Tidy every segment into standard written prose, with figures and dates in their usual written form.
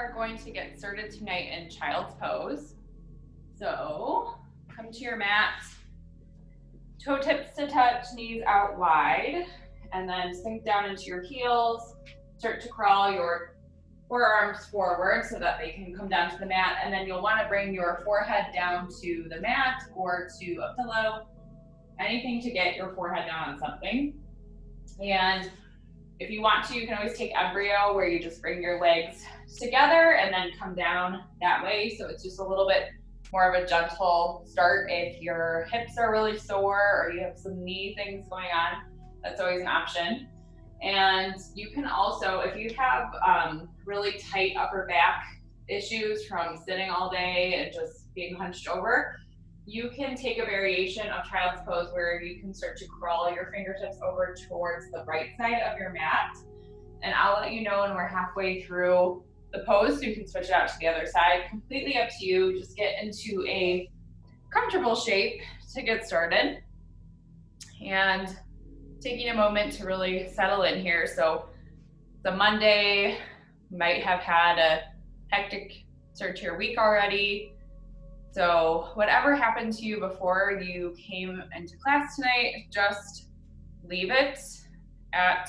are going to get started tonight in child's pose. So come to your mat, toe tips to touch, knees out wide, and then sink down into your heels. Start to crawl your forearms forward so that they can come down to the mat, and then you'll want to bring your forehead down to the mat or to a pillow, anything to get your forehead down on something. And if you want to, you can always take embryo, where you just bring your legs together and then come down that way. So it's just a little bit more of a gentle start. If your hips are really sore or you have some knee things going on, that's always an option. And you can also, if you have really tight upper back issues from sitting all day and just being hunched over, you can take a variation of child's pose where you can start to crawl your fingertips over towards the right side of your mat. And I'll let you know when we're halfway through the pose so you can switch it out to the other side. Completely up to you. Just get into a comfortable shape to get started. And taking a moment to really settle in here. So it's a Monday, you might have had a hectic start to your week already. So whatever happened to you before you came into class tonight, just leave it at,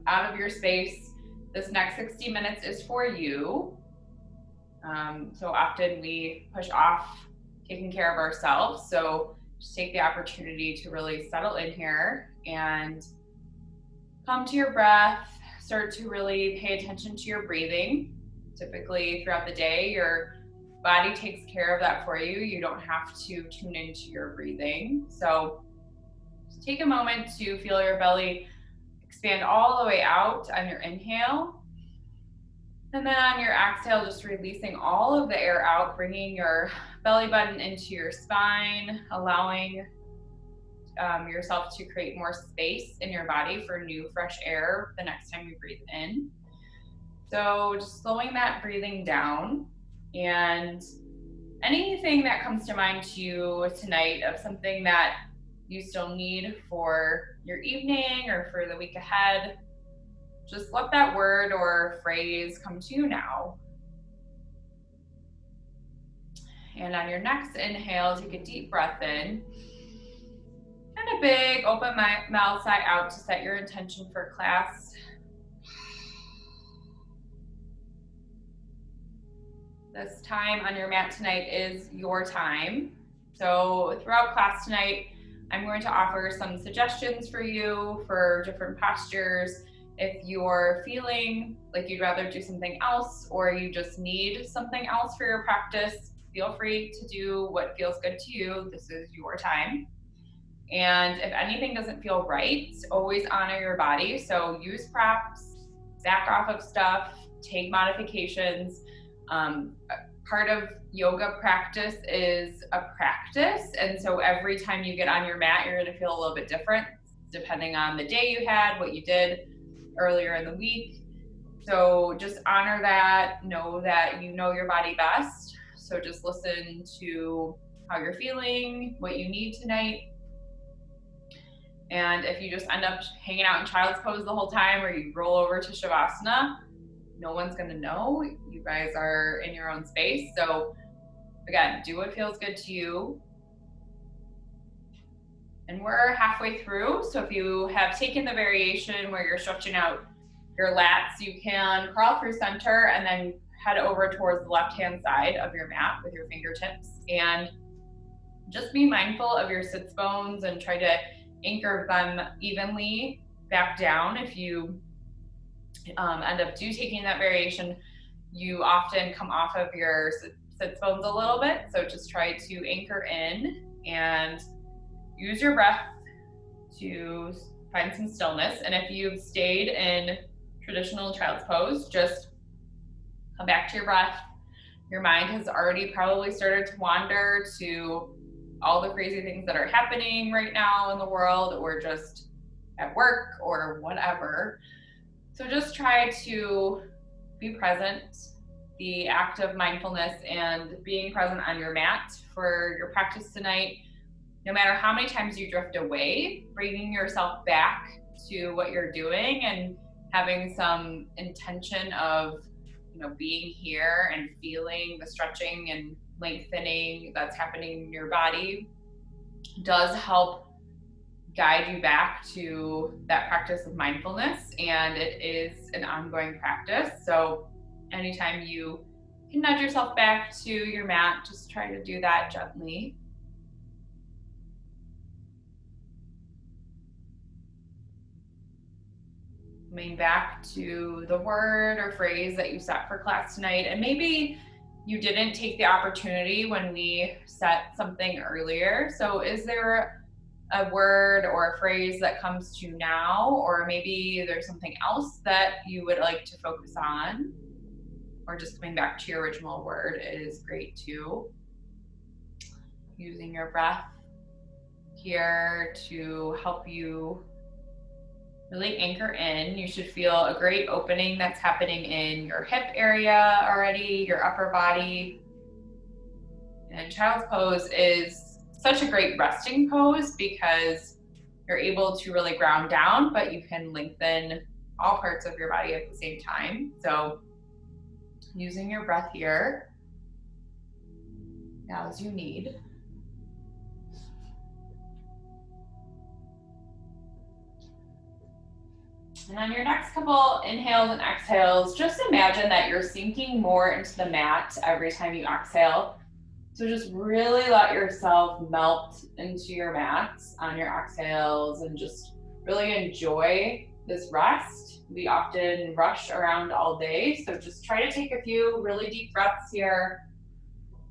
out of your space. This next 60 minutes is for you. So often we push off taking care of ourselves. So just take the opportunity to really settle in here and come to your breath. Start to really pay attention to your breathing. Typically throughout the day, your body takes care of that for you. You don't have to tune into your breathing. So just take a moment to feel your belly expand all the way out on your inhale. And then on your exhale, just releasing all of the air out, bringing your belly button into your spine, allowing yourself to create more space in your body for new, fresh air the next time you breathe in. So just slowing that breathing down, and anything that comes to mind to you tonight of something that you still need for your evening or for the week ahead, just let that word or phrase come to you now. And on your next inhale, take a deep breath in. And a big open mouth sigh out to set your intention for class. This time on your mat tonight is your time. So throughout class tonight, I'm going to offer some suggestions for you for different postures. If you're feeling like you'd rather do something else, or you just need something else for your practice, feel free to do what feels good to you. This is your time. And if anything doesn't feel right, always honor your body. So use props, back off of stuff, take modifications. Part of yoga practice is a practice. And so every time you get on your mat, you're going to feel a little bit different depending on the day you had, what you did earlier in the week. So just honor that, know that you know your body best. So just listen to how you're feeling, what you need tonight. And if you just end up hanging out in child's pose the whole time, or you roll over to Shavasana, no one's gonna know. You guys are in your own space. So again, do what feels good to you. And we're halfway through. So if you have taken the variation where you're stretching out your lats, you can crawl through center and then head over towards the left-hand side of your mat with your fingertips. And just be mindful of your sits bones and try to anchor them evenly back down. If you end up taking that variation, you often come off of your sits bones a little bit. So just try to anchor in and use your breath to find some stillness. And if you've stayed in traditional child's pose, just come back to your breath. Your mind has already probably started to wander to all the crazy things that are happening right now in the world, or just at work or whatever. So just try to be present, the act of mindfulness and being present on your mat for your practice tonight. No matter how many times you drift away, bringing yourself back to what you're doing and having some intention of being here and feeling the stretching and lengthening that's happening in your body does help guide you back to that practice of mindfulness. And it is an ongoing practice. So anytime you can nudge yourself back to your mat, just try to do that gently. Coming back to the word or phrase that you set for class tonight. And maybe you didn't take the opportunity when we set something earlier. So is there a word or a phrase that comes to you now, or maybe there's something else that you would like to focus on, or just coming back to your original word is great too. Using your breath here to help you really anchor in. You should feel a great opening that's happening in your hip area already, your upper body. And child's pose is such a great resting pose because you're able to really ground down, but you can lengthen all parts of your body at the same time. So using your breath here now as you need. And on your next couple inhales and exhales, just imagine that you're sinking more into the mat every time you exhale. So just really let yourself melt into your mat on your exhales and just really enjoy this rest. We often rush around all day, so just try to take a few really deep breaths here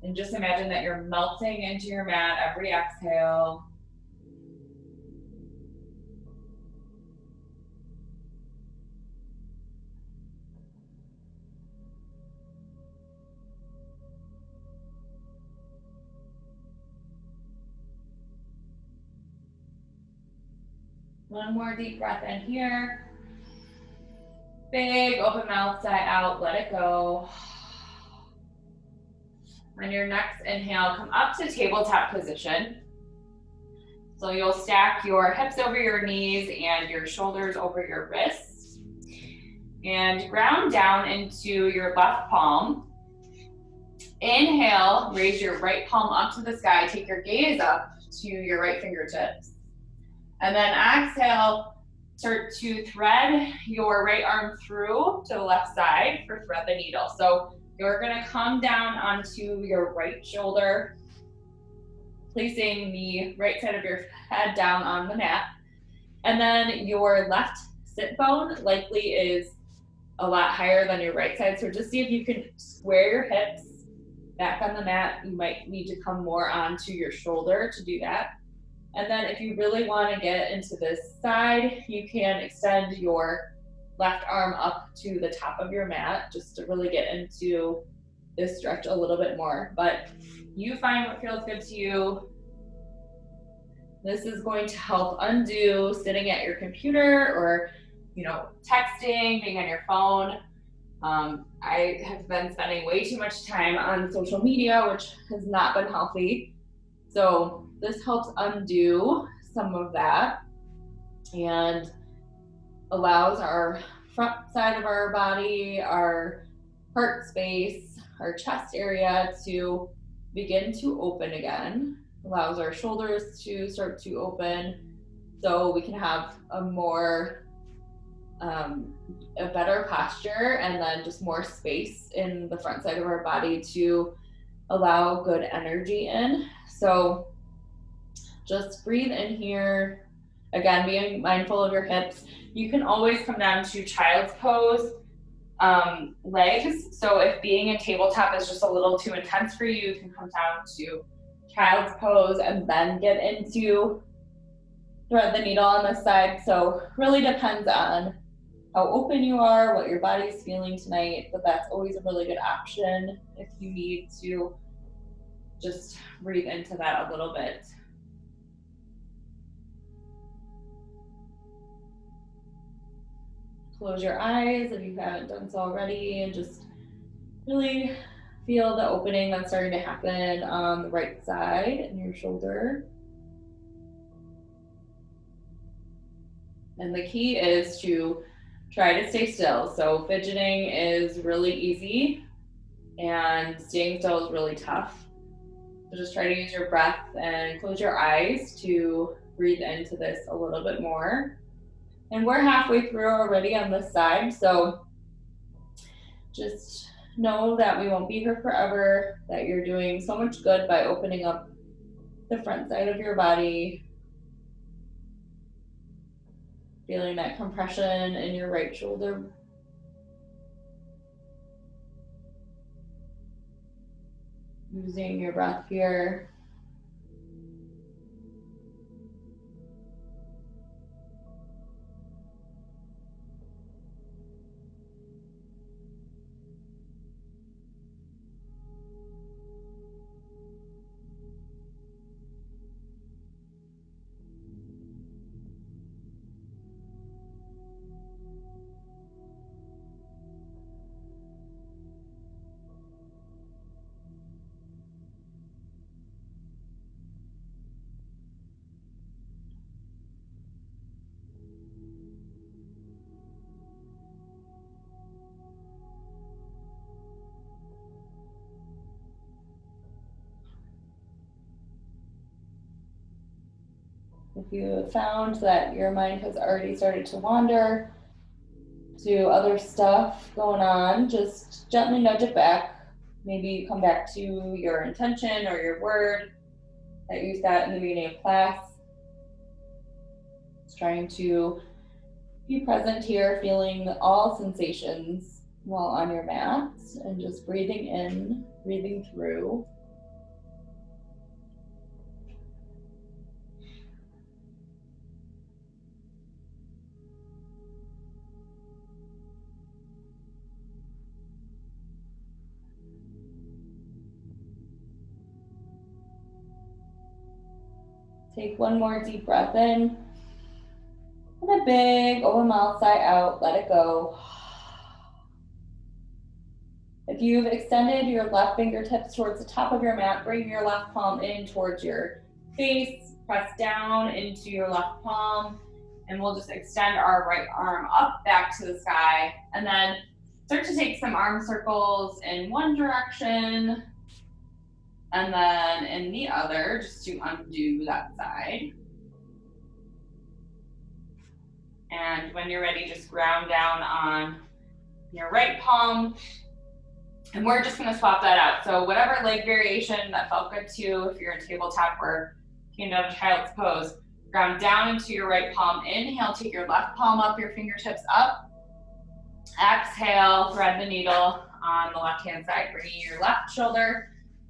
and just imagine that you're melting into your mat every exhale. One more deep breath in here. Big open mouth, sigh out, let it go. On your next inhale, come up to tabletop position. So you'll stack your hips over your knees and your shoulders over your wrists. And ground down into your left palm. Inhale, raise your right palm up to the sky. Take your gaze up to your right fingertips. And then exhale, start to thread your right arm through to the left side for thread the needle. So you're gonna come down onto your right shoulder, placing the right side of your head down on the mat. And then your left sit bone likely is a lot higher than your right side. So just see if you can square your hips back on the mat. You might need to come more onto your shoulder to do that. And then if you really want to get into this side, you can extend your left arm up to the top of your mat just to really get into this stretch a little bit more. But you find what feels good to you. This is going to help undo sitting at your computer or, texting, being on your phone. I have been spending way too much time on social media, which has not been healthy. So this helps undo some of that and allows our front side of our body, our heart space, our chest area to begin to open again. Allows our shoulders to start to open so we can have a better posture and then just more space in the front side of our body to allow good energy in. So just breathe in here. Again, being mindful of your hips. You can always come down to child's pose, legs. So if being in tabletop is just a little too intense for you, you can come down to child's pose and then get into thread the needle on this side. So really depends on how open you are, what your body's feeling tonight, but that's always a really good option if you need to just breathe into that a little bit. Close your eyes if you haven't done so already and just really feel the opening that's starting to happen on the right side in your shoulder. And the key is to try to stay still. So fidgeting is really easy and staying still is really tough. So just try to use your breath and close your eyes to breathe into this a little bit more. And we're halfway through already on this side, so just know that we won't be here forever, that you're doing so much good by opening up the front side of your body, feeling that compression in your right shoulder. Using your breath here. If you have found that your mind has already started to wander to other stuff going on, just gently nudge it back. Maybe you come back to your intention or your word that you set in the beginning of class. Just trying to be present here, feeling all sensations while on your mat and just breathing in, breathing through. Take one more deep breath in. And a big open mouth, sigh out, let it go. If you've extended your left fingertips towards the top of your mat, bring your left palm in towards your face, press down into your left palm, and we'll just extend our right arm up back to the sky, and then start to take some arm circles in one direction, and then in the other, just to undo that side. And when you're ready, just ground down on your right palm. And we're just gonna swap that out. So whatever leg variation that felt good to you, if you're in tabletop or came down to child's pose, ground down into your right palm. Inhale, take your left palm up, your fingertips up. Exhale, thread the needle on the left-hand side, bringing your left shoulder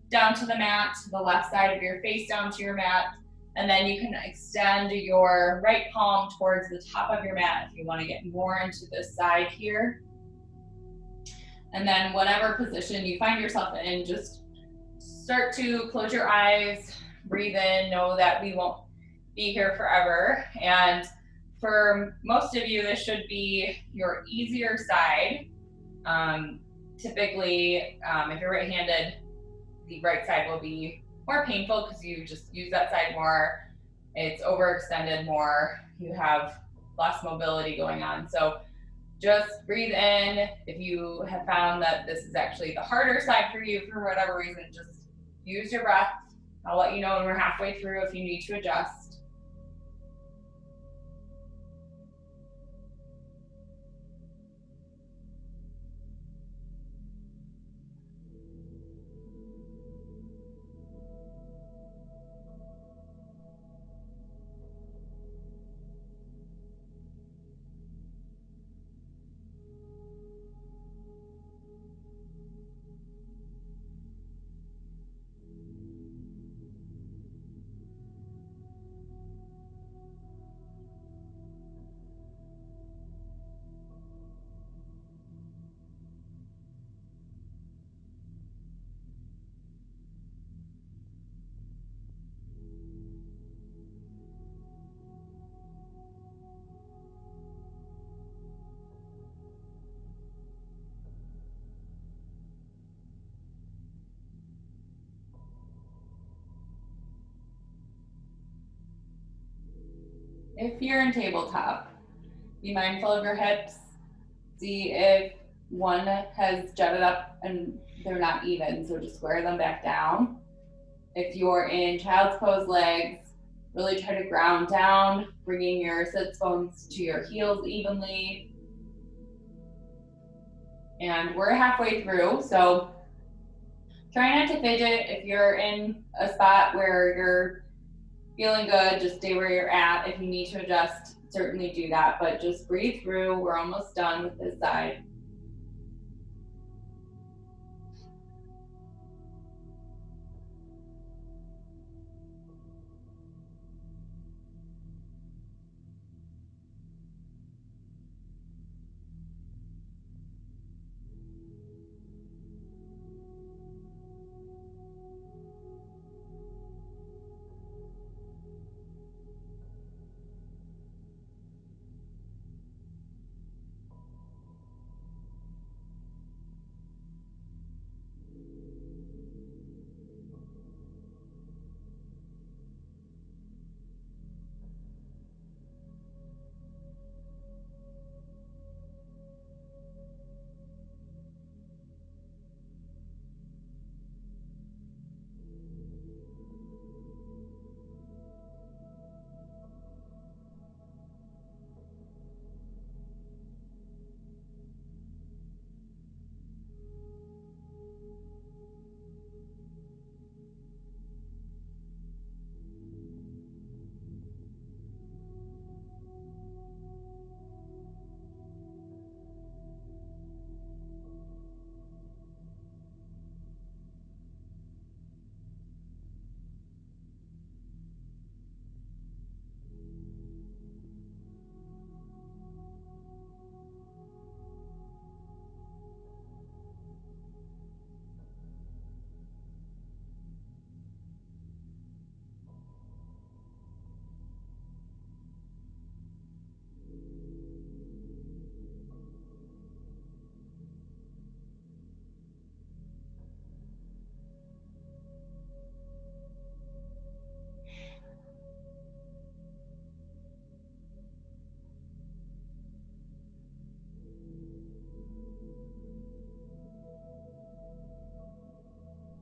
down to the mat, the left side of your face down to your mat. And then you can extend your right palm towards the top of your mat if you want to get more into this side here. And then whatever position you find yourself in, just start to close your eyes, breathe in, know that we won't be here forever. And for most of you, this should be your easier side. Typically, if you're right-handed, the right side will be more painful because you just use that side more. It's overextended more. You have less mobility going on. So just breathe in. If you have found that this is actually the harder side for you for whatever reason, just use your breath. I'll let you know when we're halfway through if you need to adjust. If you're in tabletop, be mindful of your hips. See if one has jutted up and they're not even, so just square them back down. If you're in child's pose legs, really try to ground down, bringing your sits bones to your heels evenly. And we're halfway through, so try not to fidget. If you're in a spot where you're feeling good, just stay where you're at. If you need to adjust, certainly do that, but just breathe through. We're almost done with this side.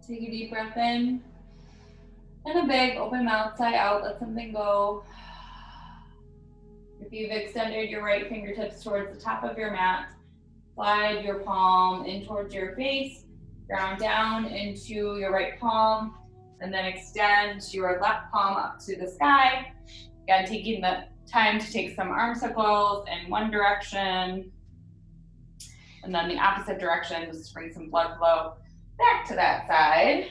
Take a deep breath in, and a big open mouth, sigh out, let something go. If you've extended your right fingertips towards the top of your mat, slide your palm in towards your face, ground down into your right palm, and then extend your left palm up to the sky. Again, taking the time to take some arm circles in one direction, and then the opposite direction, just to bring some blood flow back to that side.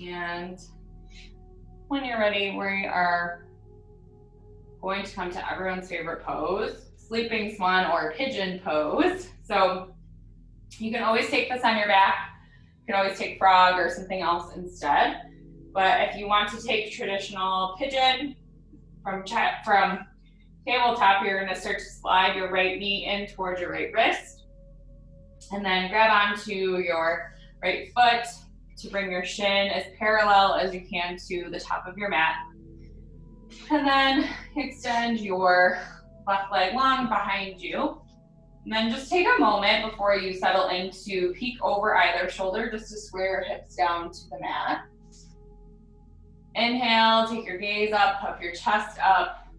And when you're ready, we are going to come to everyone's favorite pose, sleeping swan or pigeon pose. So you can always take this on your back. You can always take frog or something else instead. But if you want to take traditional pigeon from tabletop, you're going to start to slide your right knee in towards your right wrist, and then grab onto your right foot to bring your shin as parallel as you can to the top of your mat. And then extend your left leg long behind you. And then just take a moment before you settle into peek over either shoulder, just to square your hips down to the mat. Inhale, take your gaze up, puff your chest up.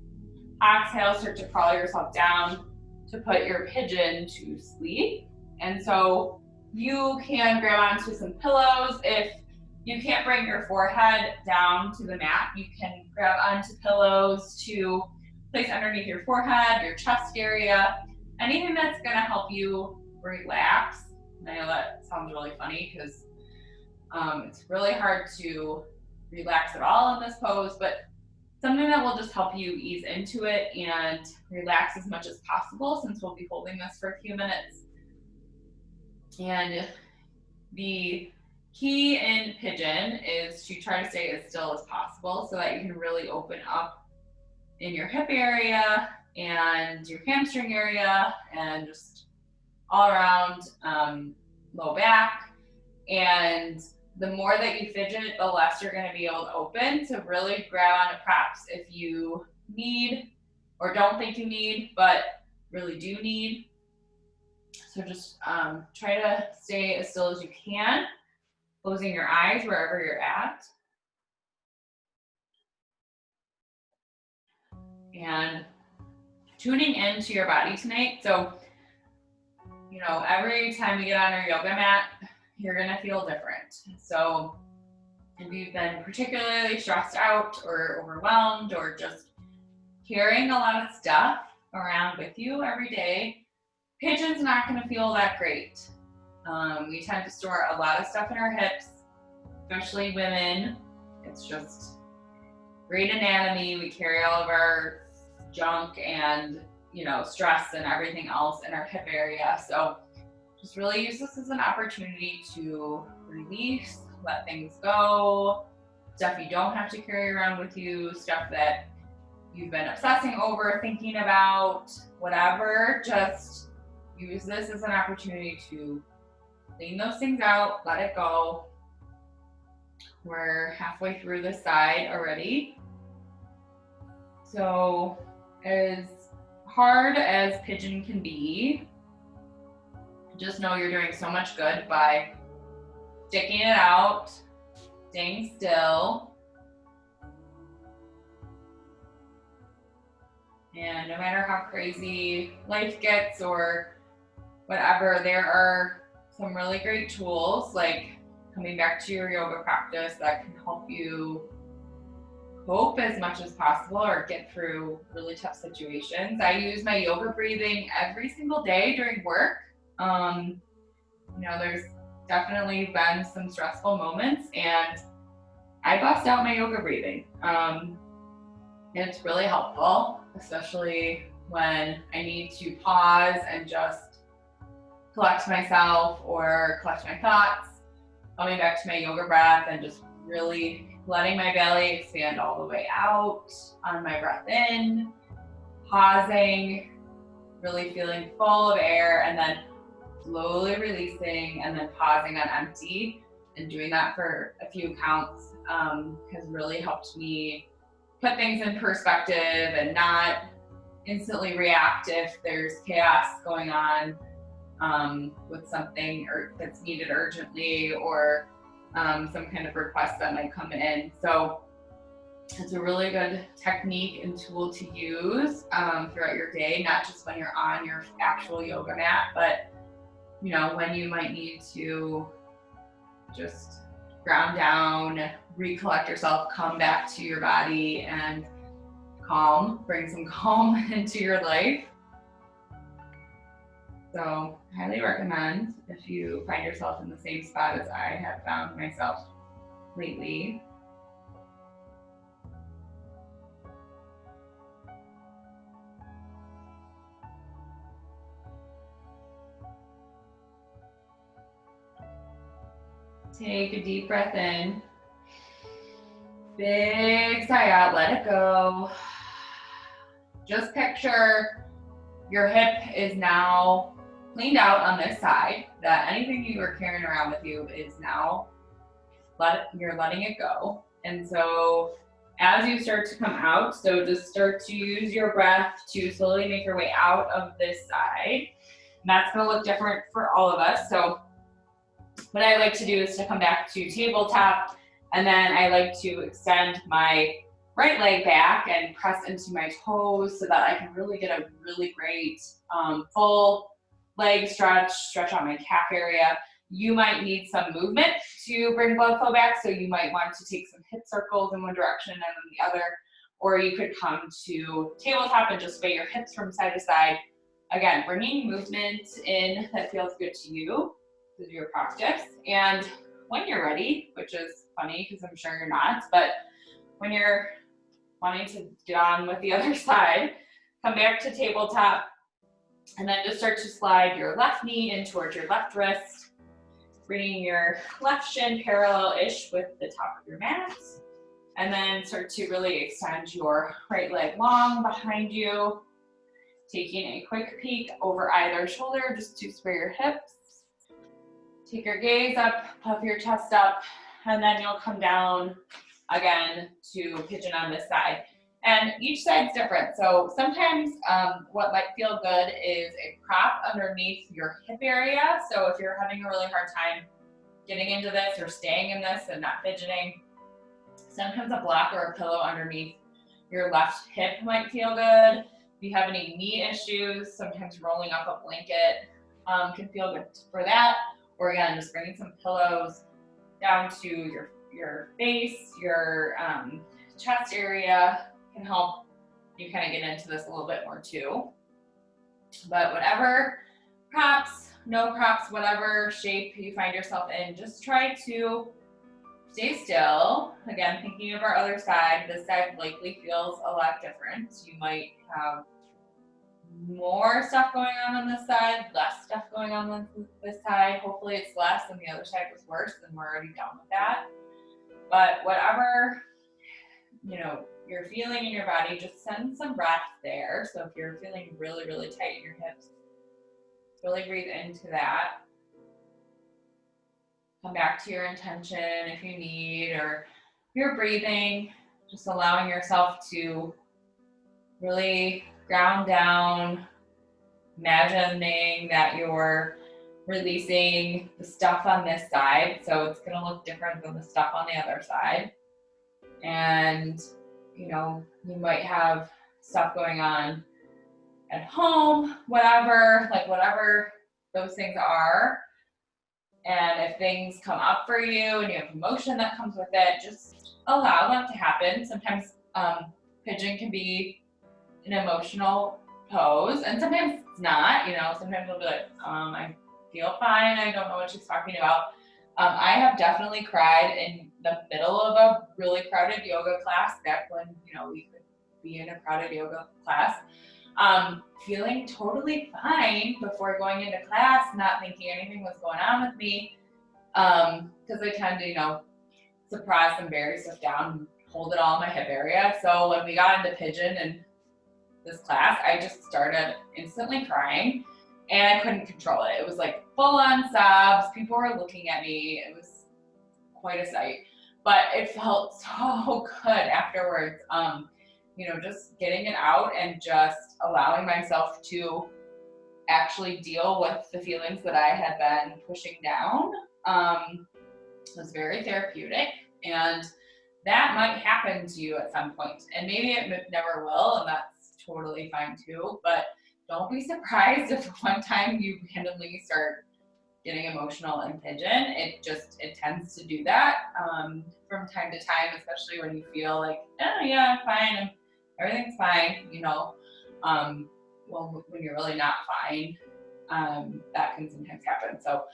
Exhale, start to crawl yourself down to put your pigeon to sleep. And so you can grab onto some pillows. If you can't bring your forehead down to the mat, you can grab onto pillows to place underneath your forehead, your chest area, anything that's gonna help you relax. I know that sounds really funny because it's really hard to relax at all in this pose, but something that will just help you ease into it and relax as much as possible, since we'll be holding this for a few minutes. And the key in pigeon is to try to stay as still as possible so that you can really open up in your hip area and your hamstring area and just all around low back. And the more that you fidget, the less you're going to be able to open. So really grab onto props if you need or don't think you need, but really do need. So just try to stay as still as you can, closing your eyes wherever you're at. And tuning into your body tonight. So, you know, every time we get on our yoga mat, you're gonna feel different. So if you've been particularly stressed out or overwhelmed or just carrying a lot of stuff around with you every day, pigeon's not gonna feel that great. We tend to store a lot of stuff in our hips, especially women. It's just great anatomy. We carry all of our junk and, you know, stress and everything else in our hip area. So just really use this as an opportunity to release, let things go, stuff you don't have to carry around with you, stuff that you've been obsessing over, thinking about, whatever. Just use this as an opportunity to clean those things out, let it go. We're halfway through this side already. So as hard as pigeon can be, just know you're doing so much good by sticking it out, staying still. And no matter how crazy life gets or whatever, there are some really great tools, like coming back to your yoga practice, that can help you cope as much as possible or get through really tough situations. I use my yoga breathing every single day during work. You know, there's definitely been some stressful moments, and I bust out my yoga breathing. And it's really helpful, especially when I need to pause and just collect myself or collect my thoughts, coming back to my yoga breath and just really letting my belly expand all the way out on my breath in, pausing, really feeling full of air, and then slowly releasing, and then pausing on empty. And doing that for a few counts has really helped me put things in perspective and not instantly react if there's chaos going on with something that's needed urgently, or some kind of request that might come in. So it's a really good technique and tool to use throughout your day, not just when you're on your actual yoga mat, but you know, when you might need to just ground down, recollect yourself, come back to your body, and bring some calm into your life. So highly recommend if you find yourself in the same spot as I have found myself lately. Take a deep breath in. Big sigh out, let it go. Just picture your hip is now cleaned out on this side, that anything you were carrying around with you is now, you're letting it go. And so as you start to come out, so just start to use your breath to slowly make your way out of this side. And that's gonna look different for all of us. So what I like to do is to come back to tabletop, and then I like to extend my right leg back and press into my toes so that I can really get a really great full leg stretch on my calf area. You might need some movement to bring blood flow back, so you might want to take some hip circles in one direction and then the other, or you could come to tabletop and just sway your hips from side to side. Again, bringing movement in that feels good to you through your practice. And when you're ready, which is funny because I'm sure you're not, but when you're wanting to get on with the other side, come back to tabletop, and then just start to slide your left knee in towards your left wrist, bringing your left shin parallel-ish with the top of your mat, and then start to really extend your right leg long behind you, taking a quick peek over either shoulder just to square your hips. Take your gaze up, puff your chest up, and then you'll come down again to pigeon on this side. And each side's different. So sometimes what might feel good is a prop underneath your hip area. So if you're having a really hard time getting into this or staying in this and not fidgeting, sometimes a block or a pillow underneath your left hip might feel good. If you have any knee issues, sometimes rolling up a blanket can feel good for that. Or again, just bringing some pillows down to your face, your chest area can help you kind of get into this a little bit more too. But whatever props, no props, whatever shape you find yourself in, just try to stay still. Again, thinking of our other side, this side likely feels a lot different. You might have more stuff going on this side, less stuff going on this side. Hopefully it's less and the other side was worse, and we're already done with that. But whatever, you're feeling in your body, just send some breath there. So if you're feeling really, really tight in your hips, really breathe into that. Come back to your intention if you need, or if you're breathing, just allowing yourself to really ground down, imagining that you're releasing the stuff on this side. So it's going to look different than the stuff on the other side. And, you might have stuff going on at home, whatever those things are. And if things come up for you and you have emotion that comes with it, just allow that to happen. Sometimes pigeon can be an emotional pose, and sometimes it's not. Sometimes it'll be like, I feel fine, I don't know what she's talking about. I have definitely cried in the middle of a really crowded yoga class back when, we could be in a crowded yoga class. Feeling totally fine before going into class, not thinking anything was going on with me. Because I tend to, suppress and bury stuff down and hold it all in my hip area. So when we got into pigeon in this class, I just started instantly crying and I couldn't control it. It was like full on sobs. People were looking at me. It was quite a sight, but it felt so good afterwards. Just getting it out and just allowing myself to actually deal with the feelings that I had been pushing down was very therapeutic. And that might happen to you at some point, and maybe it never will, and that's totally fine too. But don't be surprised if one time you randomly start getting emotional in pigeon. It tends to do that from time to time, especially when you feel like, oh yeah, I'm fine, everything's fine, well, when you're really not fine, that can sometimes happen. So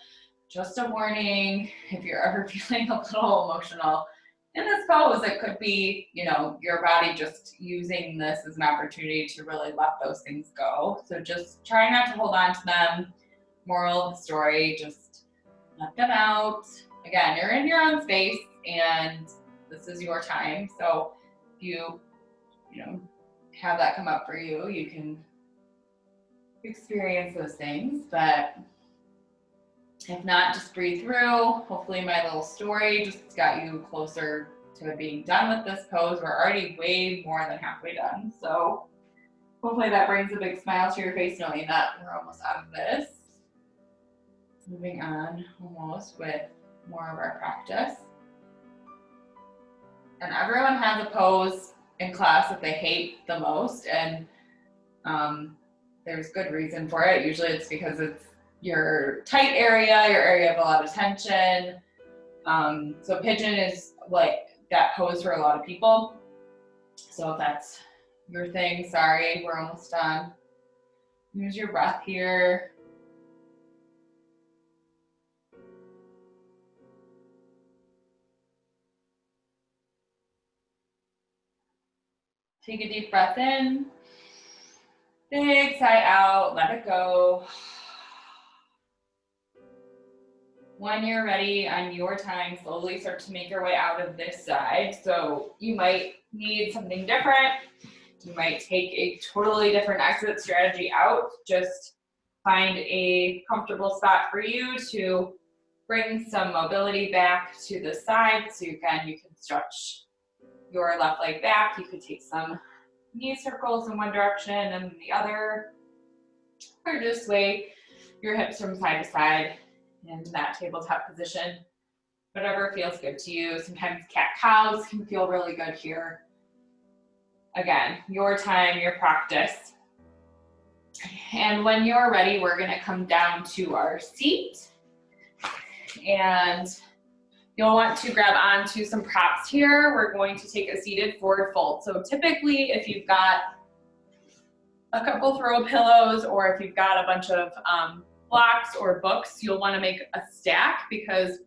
just a warning, if you're ever feeling a little emotional in this pose, it could be, your body just using this as an opportunity to really let those things go. So just try not to hold on to them. Moral of the story, just let them out. Again, you're in your own space and this is your time. So if you have that come up for you, you can experience those things. But if not, just breathe through. Hopefully my little story just got you closer to being done with this pose. We're already way more than halfway done. So hopefully that brings a big smile to your face knowing that we're almost out of this. Moving on almost with more of our practice. And everyone has a pose in class that they hate the most, and there's good reason for it. Usually it's because it's your tight area, your area of a lot of tension. So pigeon is like that pose for a lot of people. So if that's your thing, sorry, we're almost done. Use your breath here. Take a deep breath in, big sigh out, let it go. When you're ready, on your time, slowly start to make your way out of this side. So you might need something different. You might take a totally different exit strategy out. Just find a comfortable spot for you to bring some mobility back to the side. So again, you can stretch your left leg back. You could take some knee circles in one direction and the other, or just sway your hips from side to side in that tabletop position. Whatever feels good to you. Sometimes cat-cows can feel really good here. Again, your time, your practice. And when you're ready, we're gonna come down to our seat. And you'll want to grab onto some props here. We're going to take a seated forward fold. So typically, if you've got a couple throw pillows or if you've got a bunch of blocks or books, you'll want to make a stack, because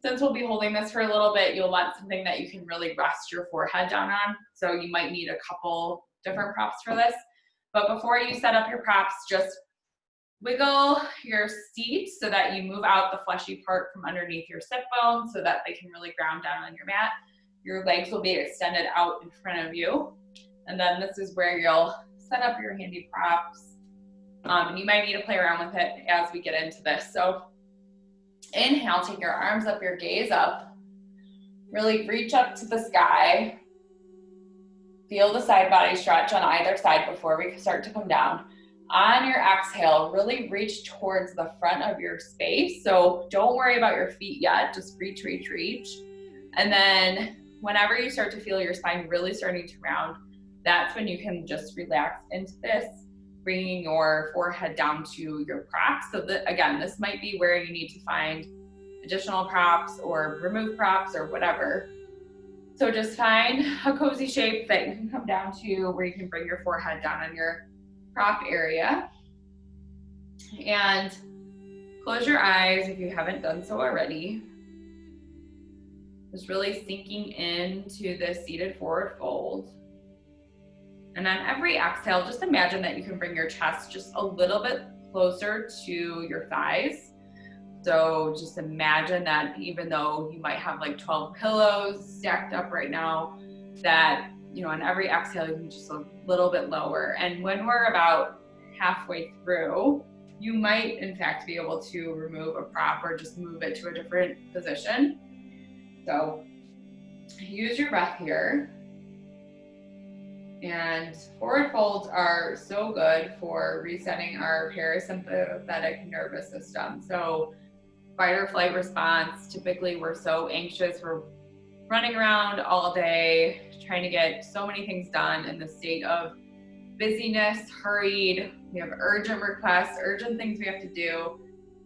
since we'll be holding this for a little bit, you'll want something that you can really rest your forehead down on. So you might need a couple different props for this. But before you set up your props, just wiggle your seat so that you move out the fleshy part from underneath your sit bone so that they can really ground down on your mat. Your legs will be extended out in front of you. And then this is where you'll set up your handy props. And you might need to play around with it as we get into this. So inhale, take your arms up, your gaze up. Really reach up to the sky. Feel the side body stretch on either side before we start to come down. On your exhale, really reach towards the front of your space. So don't worry about your feet yet, just reach, reach, reach. And then whenever you start to feel your spine really starting to round, that's when you can just relax into this, bringing your forehead down to your props. So that, again, this might be where you need to find additional props or remove props or whatever. So just find a cozy shape that you can come down to where you can bring your forehead down on your prop area. And close your eyes if you haven't done so already. Just really sinking into this seated forward fold. And on every exhale, just imagine that you can bring your chest just a little bit closer to your thighs. So just imagine that even though you might have like 12 pillows stacked up right now, that, you know, on every exhale, you can just a little bit lower. And when we're about halfway through, you might in fact be able to remove a prop or just move it to a different position. So use your breath here. And forward folds are so good for resetting our parasympathetic nervous system. So fight or flight response, typically we're so anxious, we're running around all day, trying to get so many things done in the state of busyness, hurried, we have urgent requests, urgent things we have to do,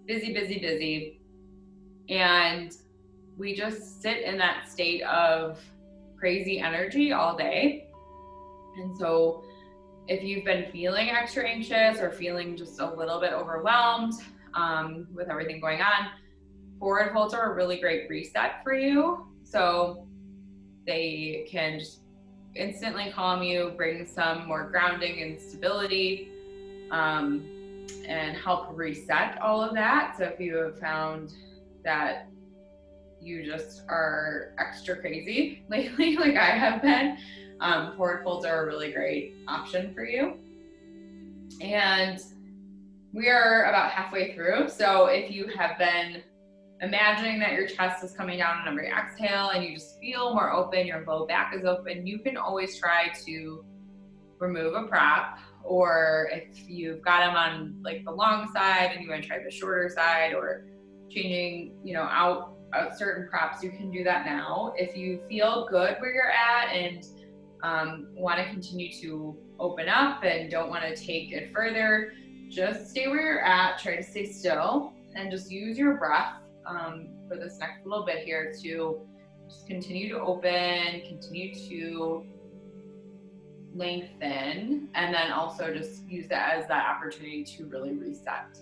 busy, busy, busy. And we just sit in that state of crazy energy all day. And so if you've been feeling extra anxious or feeling just a little bit overwhelmed with everything going on, forward folds are a really great reset for you. So they can just instantly calm you, bring some more grounding and stability, and help reset all of that. So if you have found that you just are extra crazy lately, like I have been, forward folds are a really great option for you. And we are about halfway through. So if you have been imagining that your chest is coming down on every exhale and you just feel more open, your low back is open, you can always try to remove a prop. Or if you've got them on like the long side and you want to try the shorter side, or changing, you know, out certain props, you can do that now. If you feel good where you're at and want to continue to open up and don't want to take it further, just stay where you're at, try to stay still, and just use your breath for this next little bit here to just continue to open, continue to lengthen, and then also just use that as that opportunity to really reset.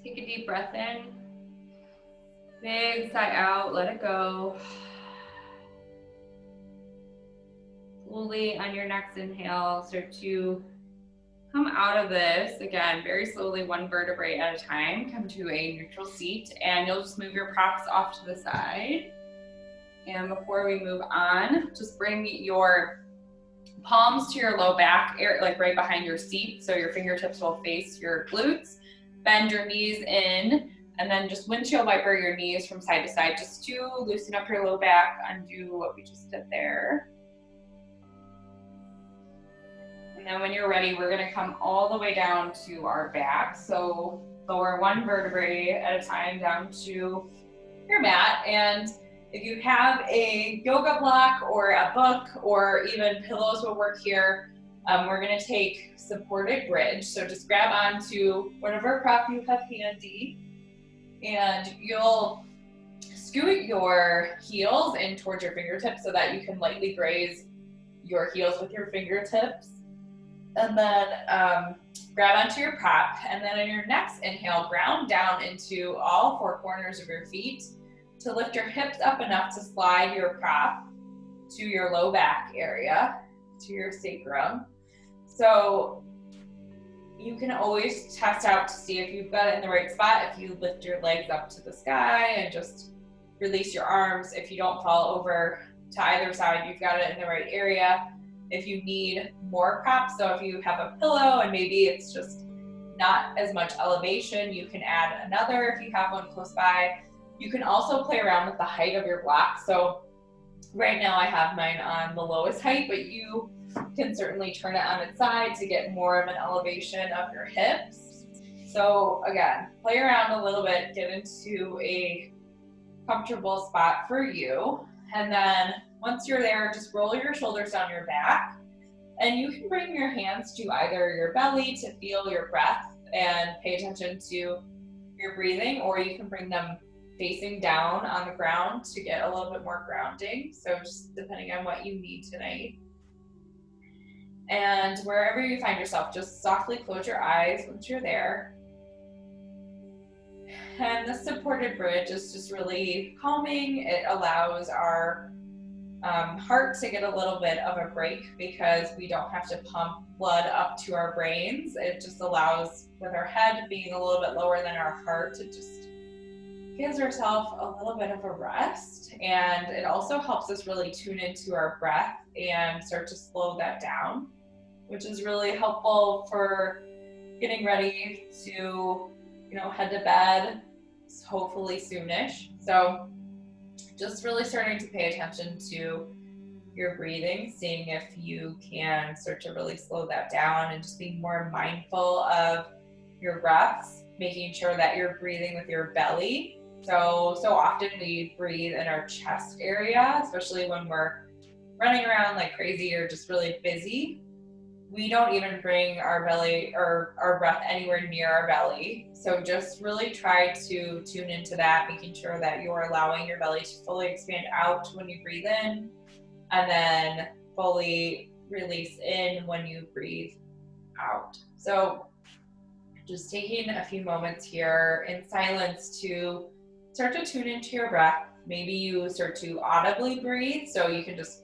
Take a deep breath in. Big sigh out, let it go. Slowly on your next inhale, start to come out of this. Again, very slowly, one vertebrae at a time. Come to a neutral seat, and you'll just move your props off to the side. And before we move on, just bring your palms to your low back, like right behind your seat, so your fingertips will face your glutes. Bend your knees in, and then just windshield wiper your knees from side to side, just to loosen up your low back, undo what we just did there. And then when you're ready, we're gonna come all the way down to our back. So lower one vertebrae at a time down to your mat. And if you have a yoga block or a book or even pillows will work here, we're gonna take supported bridge. So just grab onto whatever prop you have handy, and you'll scoot your heels in towards your fingertips so that you can lightly graze your heels with your fingertips. And then grab onto your prop, and then on your next inhale, ground down into all four corners of your feet to lift your hips up enough to slide your prop to your low back area, to your sacrum. So you can always test out to see if you've got it in the right spot. If you lift your legs up to the sky and just release your arms, if you don't fall over to either side, you've got it in the right area. If you need more props, so if you have a pillow and maybe it's just not as much elevation, you can add another if you have one close by. You can also play around with the height of your block. So right now I have mine on the lowest height, but you can certainly turn it on its side to get more of an elevation of your hips. So again, play around a little bit, get into a comfortable spot for you. And then once you're there, just roll your shoulders down your back, and you can bring your hands to either your belly to feel your breath and pay attention to your breathing, or you can bring them facing down on the ground to get a little bit more grounding. So just depending on what you need tonight. And wherever you find yourself, just softly close your eyes once you're there. And the supported bridge is just really calming. It allows our heart to get a little bit of a break because we don't have to pump blood up to our brains. It just allows, with our head being a little bit lower than our heart, it just gives ourselves a little bit of a rest. And it also helps us really tune into our breath and start to slow that down, which is really helpful for getting ready to, head to bed, hopefully soonish. So just really starting to pay attention to your breathing, seeing if you can start to really slow that down and just being more mindful of your breaths, making sure that you're breathing with your belly. So often we breathe in our chest area, especially when we're running around like crazy or just really busy. We don't even bring our belly or our breath anywhere near our belly. So just really try to tune into that, making sure that you're allowing your belly to fully expand out when you breathe in, and then fully release in when you breathe out. So just taking a few moments here in silence to start to tune into your breath. Maybe you start to audibly breathe, so you can just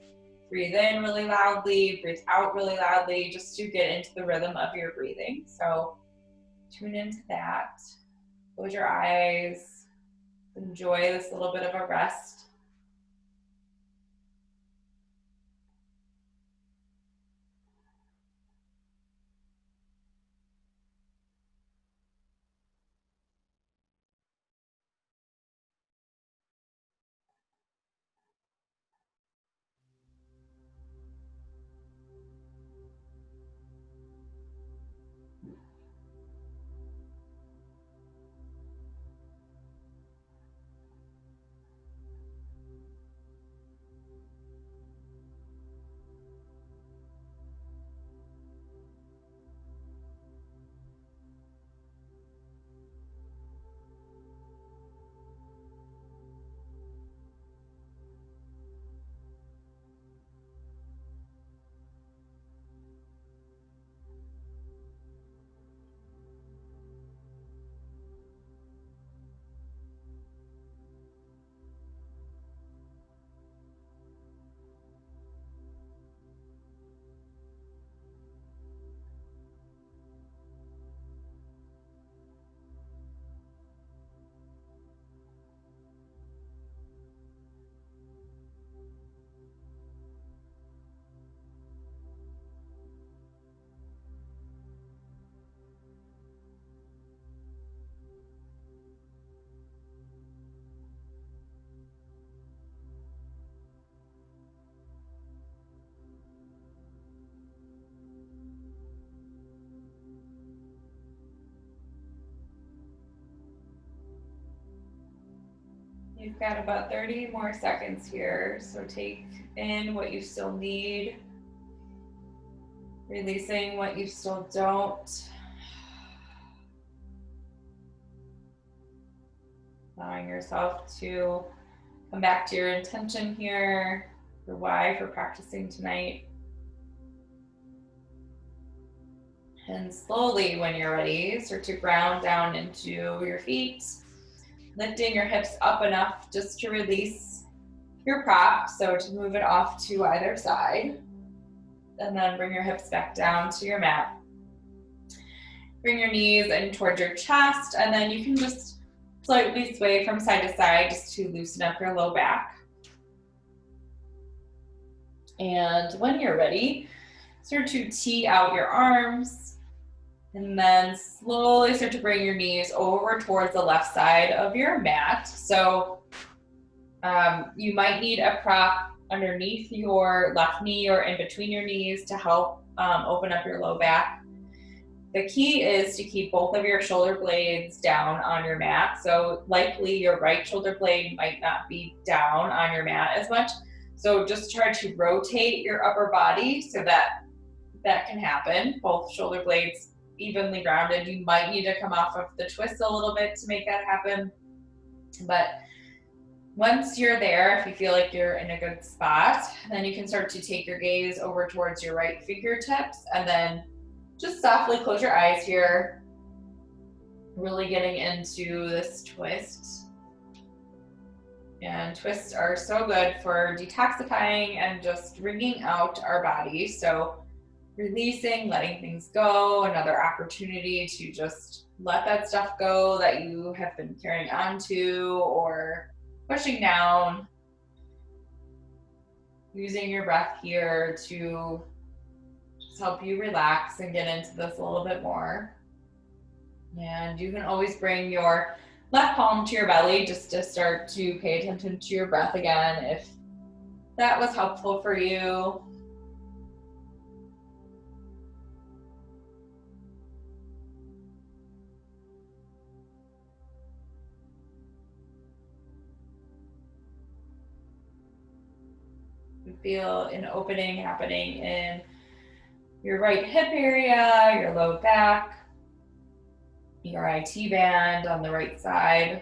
breathe in really loudly, breathe out really loudly, just to get into the rhythm of your breathing. So tune into that. Close your eyes. Enjoy this little bit of a rest. You've got about 30 more seconds here, so take in what you still need, releasing what you still don't, allowing yourself to come back to your intention here, your why for practicing tonight. And slowly, when you're ready, start to ground down into your feet, lifting your hips up enough just to release your prop, so to move it off to either side. And then bring your hips back down to your mat. Bring your knees in towards your chest, and then you can just slightly sway from side to side just to loosen up your low back. And when you're ready, start to tee out your arms, and then slowly start to bring your knees over towards the left side of your mat. So you might need a prop underneath your left knee or in between your knees to help open up your low back. The key is to keep both of your shoulder blades down on your mat. So likely your right shoulder blade might not be down on your mat as much. So just try to rotate your upper body so that that can happen. Both shoulder blades evenly grounded. You might need to come off of the twist a little bit to make that happen. But once you're there, if you feel like you're in a good spot, then you can start to take your gaze over towards your right fingertips, and then just softly close your eyes here, really getting into this twist. And twists are so good for detoxifying and just wringing out our body. So releasing, letting things go, another opportunity to just let that stuff go that you have been carrying on to or pushing down. Using your breath here to just help you relax and get into this a little bit more. And you can always bring your left palm to your belly just to start to pay attention to your breath again if that was helpful for you. You feel an opening happening in your right hip area, your low back, your IT band on the right side.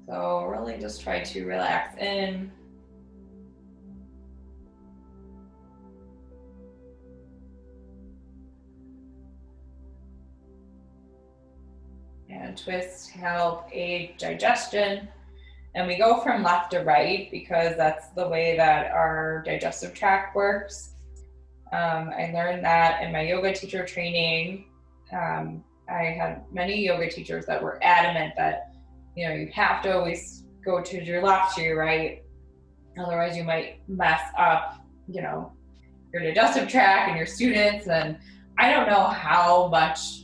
So really just try to relax in. And twists help aid digestion. And we go from left to right because that's the way that our digestive tract works. I learned that in my yoga teacher training. I had many yoga teachers that were adamant that, you know, you have to always go to your left to your right. Otherwise you might mess up, you know, your digestive tract and your students. And I don't know how much,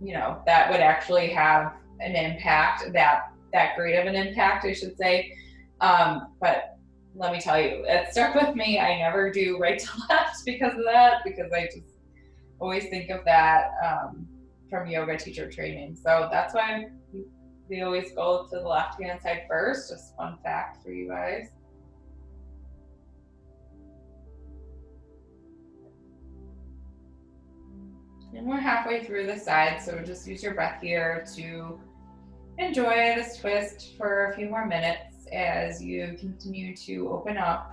you know, that would actually have an impact, that great of an impact, I should say. But let me tell you, it stuck with me. I never do right to left because of that, because I just always think of that from yoga teacher training. So that's why we always go to the left-hand side first. Just fun fact for you guys. And we're halfway through the side, so just use your breath here to enjoy this twist for a few more minutes as you continue to open up.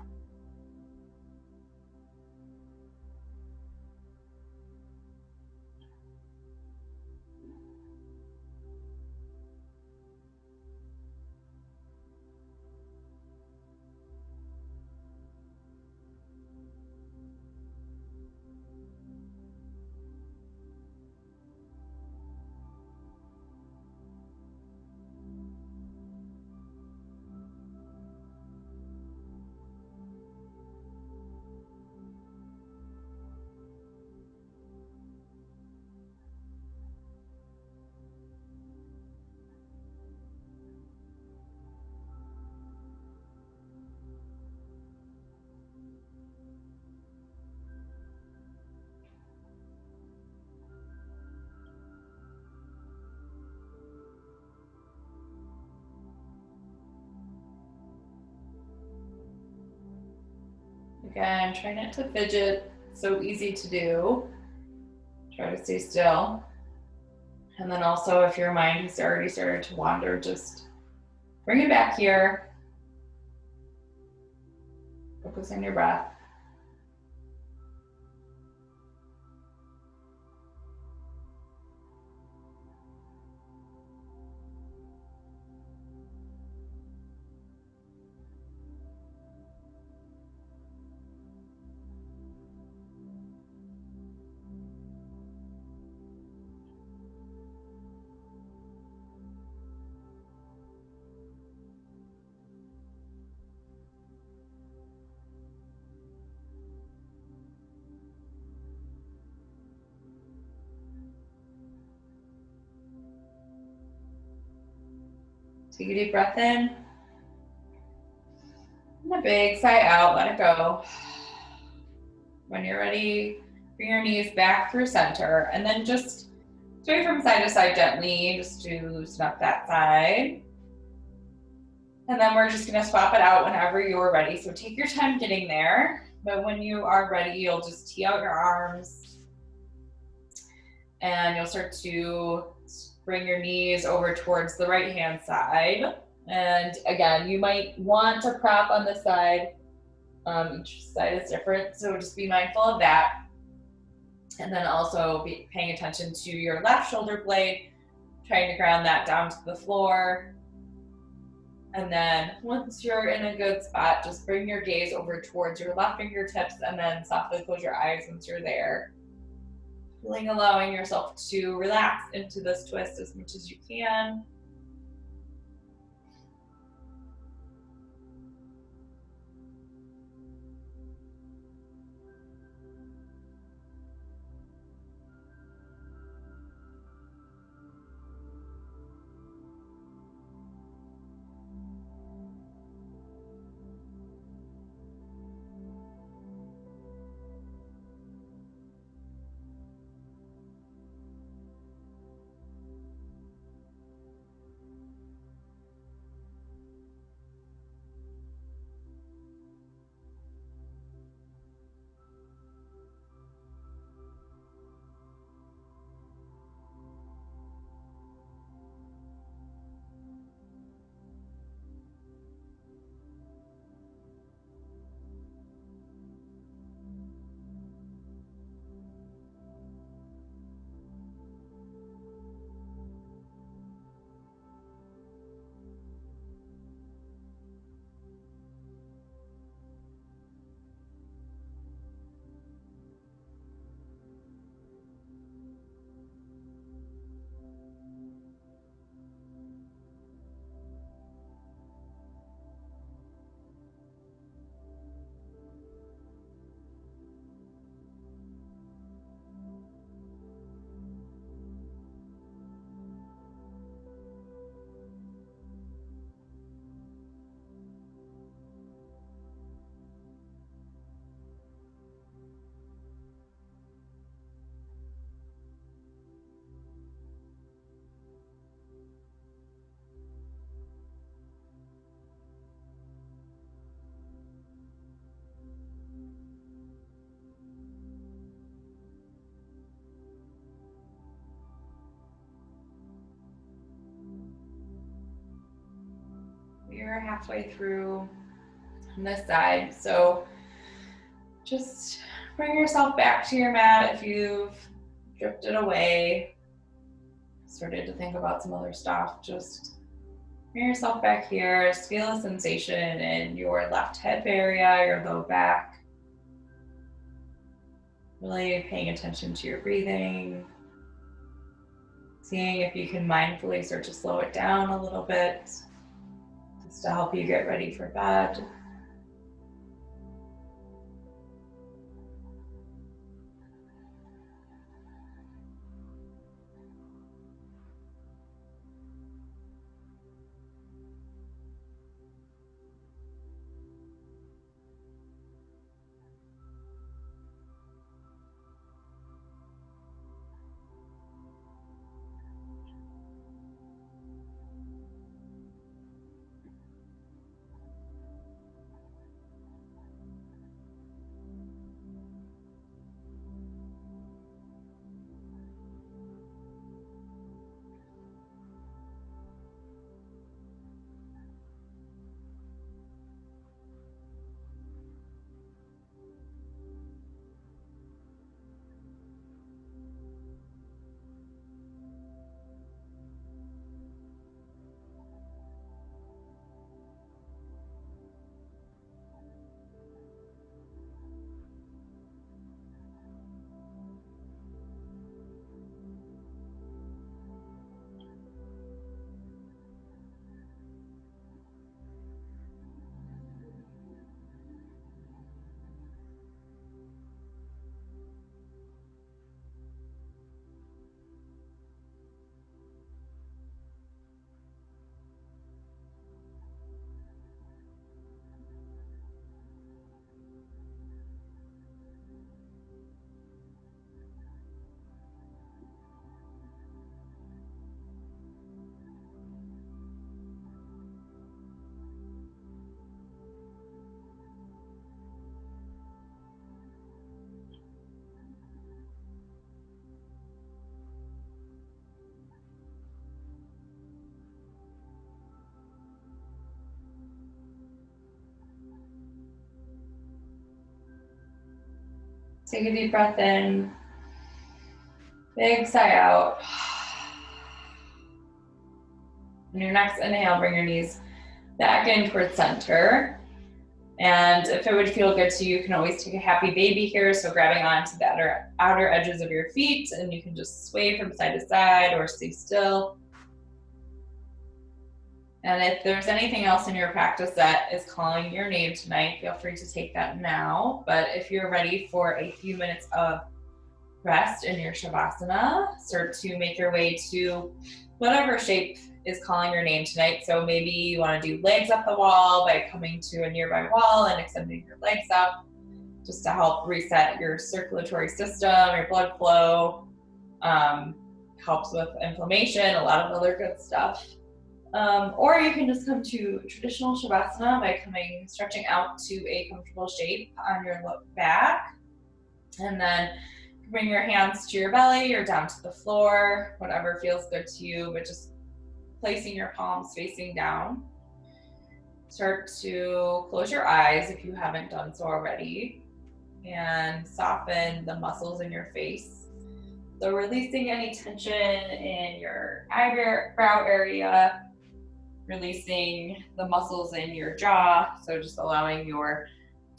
Again, try not to fidget. It's so easy to do. Try to stay still. And then also, if your mind has already started to wander, just bring it back here. Focus on your breath. Take a deep breath in. And a big sigh out, let it go. When you're ready, bring your knees back through center and then just sway from side to side gently just to loosen up that side. And then we're just gonna swap it out whenever you're ready. So take your time getting there, but when you are ready, you'll just tee out your arms and you'll start to bring your knees over towards the right hand side. And again, you might want to prop on this side. Each side is different, so just be mindful of that. And then also be paying attention to your left shoulder blade, trying to ground that down to the floor. And then once you're in a good spot, just bring your gaze over towards your left fingertips and then softly close your eyes once you're there. Allowing yourself to relax into this twist as much as you can. We're halfway through on this side, so just bring yourself back to your mat if you've drifted away, started to think about some other stuff. Just bring yourself back here. Just feel a sensation in your left hip area, your low back. Really paying attention to your breathing. Seeing if you can mindfully start to slow it down a little bit, just to help you get ready for bed. Take a deep breath in. Big sigh out. On your next inhale, bring your knees back in towards center. And if it would feel good to you, you can always take a happy baby here. So grabbing onto the outer edges of your feet, and you can just sway from side to side or stay still. And if there's anything else in your practice that is calling your name tonight, feel free to take that now. But if you're ready for a few minutes of rest in your Shavasana, start to make your way to whatever shape is calling your name tonight. So maybe you want to do legs up the wall by coming to a nearby wall and extending your legs up just to help reset your circulatory system, your blood flow, helps with inflammation, a lot of other good stuff. Or you can just come to traditional Shavasana by stretching out to a comfortable shape on your back. And then bring your hands to your belly or down to the floor, whatever feels good to you, but just placing your palms facing down. Start to close your eyes if you haven't done so already, and soften the muscles in your face. So releasing any tension in your eyebrow area, releasing the muscles in your jaw, so just allowing your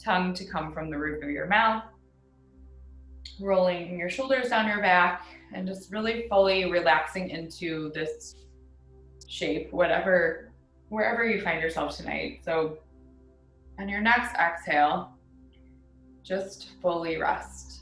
tongue to come from the roof of your mouth, rolling your shoulders down your back, and just really fully relaxing into this shape, wherever you find yourself tonight. So on your next exhale, just fully rest.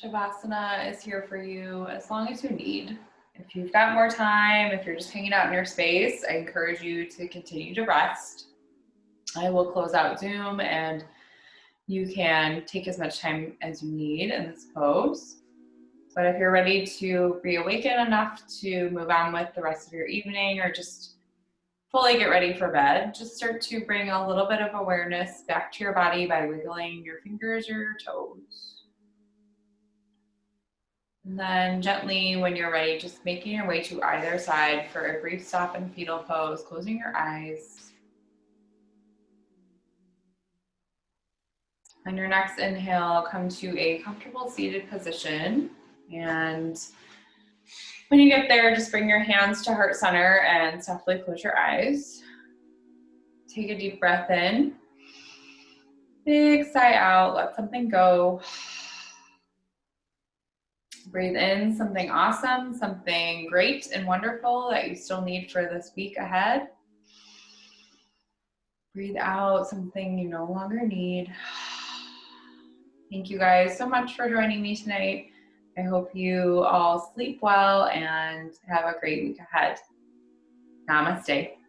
Shavasana is here for you as long as you need. If you've got more time, if you're just hanging out in your space, I encourage you to continue to rest. I will close out Zoom and you can take as much time as you need in this pose. But if you're ready to reawaken enough to move on with the rest of your evening or just fully get ready for bed, just start to bring a little bit of awareness back to your body by wiggling your fingers or your toes. And then gently, when you're ready, just making your way to either side for a brief stop in fetal pose, closing your eyes. On your next inhale, come to a comfortable seated position. And when you get there, just bring your hands to heart center and softly close your eyes. Take a deep breath in. Big sigh out, let something go. Breathe in something awesome, something great and wonderful that you still need for this week ahead. Breathe out something you no longer need. Thank you guys so much for joining me tonight. I hope you all sleep well and have a great week ahead. Namaste.